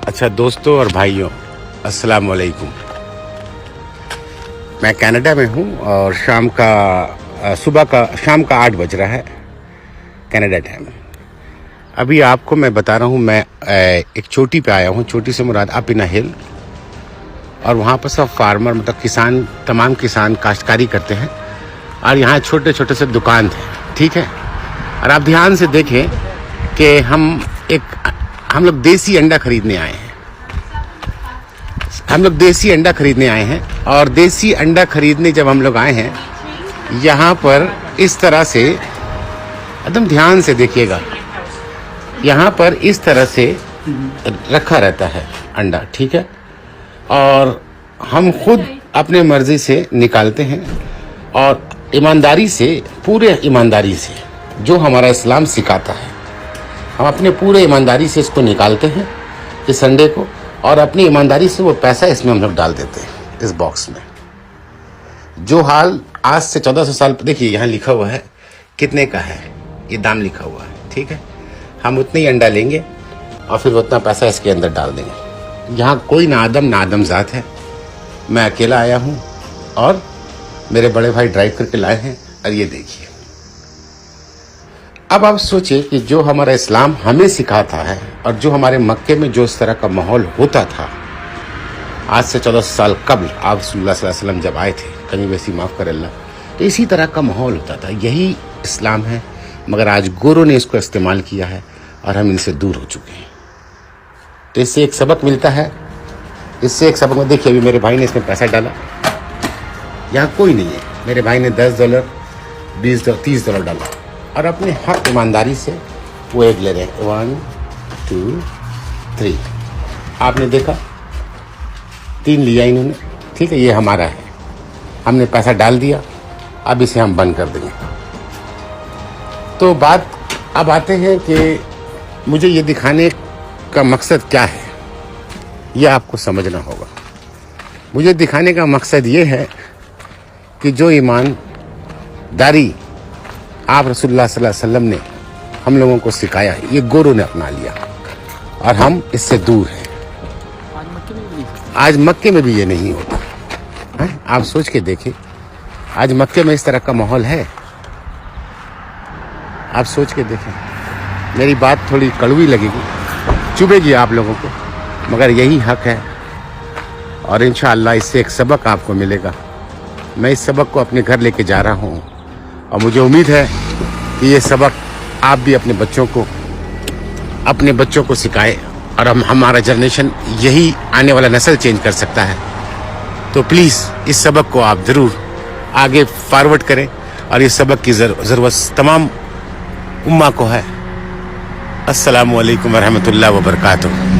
अच्छा दोस्तों और भाइयों, अस्सलाम वालेकुम। मैं कनाडा में हूँ और शाम का 8 बज रहा है कनाडा टाइम। अभी आपको मैं बता रहा हूँ, मैं एक चोटी पे आया हूँ। चोटी से मुराद अप इन अ हिल, और वहाँ पर सब फार्मर मतलब किसान, तमाम किसान काश्तकारी करते हैं और यहाँ छोटे छोटे से दुकान थे, ठीक है। और आप ध्यान से देखें कि हम लोग देसी अंडा खरीदने आए हैं। और देसी अंडा खरीदने जब हम लोग आए हैं, यहाँ पर इस तरह से एकदम ध्यान से देखिएगा, यहाँ पर इस तरह से रखा रहता है अंडा, ठीक है। और हम खुद अपने मर्जी से निकालते हैं और ईमानदारी से, पूरे ईमानदारी से, जो हमारा इस्लाम सिखाता है, हम अपने पूरे ईमानदारी से इसको निकालते हैं, इस अंडे को, और अपनी ईमानदारी से वो पैसा इसमें हम लोग डाल देते हैं इस बॉक्स में। जो हाल आज से 1400 साल, देखिए यहाँ लिखा हुआ है कितने का है, ये दाम लिखा हुआ है, ठीक है। हम उतने ही अंडा लेंगे और फिर उतना पैसा इसके अंदर डाल देंगे। यहाँ कोई ना आदम जात है। मैं अकेला आया हूँ और मेरे बड़े भाई ड्राइव करके लाए हैं। और ये देखिए, अब आप सोचिए कि जो हमारा इस्लाम हमें सिखाता है और जो हमारे मक्के में जो इस तरह का माहौल होता था आज से 1400 साल कबल, आप सल्लल्लाहु अलैहि वसल्लम जब आए थे, कहीं वैसी माफ़ कर अल्लाह, तो इसी तरह का माहौल होता था। यही इस्लाम है, मगर आज गोरों ने इसको इस्तेमाल किया है और हम इनसे दूर हो चुके हैं। तो इससे एक सबक मिलता है, इससे एक सबक में देखिए, अभी मेरे भाई ने इसमें पैसा डाला, यहाँ कोई नहीं है। मेरे भाई ने $10, $20, $30 डाला और अपने हक ईमानदारी से वो एग ले रहे हैं। 1 2 3, आपने देखा, 3 लिया इन्होंने, ठीक है। ये हमारा है, हमने पैसा डाल दिया, अब इसे हम बंद कर देंगे। तो बात अब आते हैं कि मुझे ये दिखाने का मकसद क्या है, ये आपको समझना होगा। मुझे दिखाने का मकसद ये है कि जो ईमानदारी आप रसूलुल्लाह सल्लल्लाहु अलैहि वसल्लम ने हम लोगों को सिखाया है, ये गोरों ने अपना लिया और हम इससे दूर हैं। आज मक्के में भी ये नहीं होता है। आप सोच के देखिए, आज मक्के में इस तरह का माहौल है। आप सोच के देखें, मेरी बात थोड़ी कड़वी लगेगी, चुभेगी आप लोगों को, मगर यही हक है और इंशाअल्लाह इससे एक सबक आपको मिलेगा। मैं इस सबक को अपने घर लेके जा रहा हूँ और मुझे उम्मीद है कि ये सबक आप भी अपने बच्चों को सिखाएं और हमारा जनरेशन, यही आने वाला नस्ल चेंज कर सकता है। तो प्लीज़ इस सबक को आप ज़रूर आगे फॉरवर्ड करें और इस सबक की ज़रूरत तमाम उम्मा को है। अस्सलामु अलैकुम वरहमतुल्लाहि वबरकातुहू।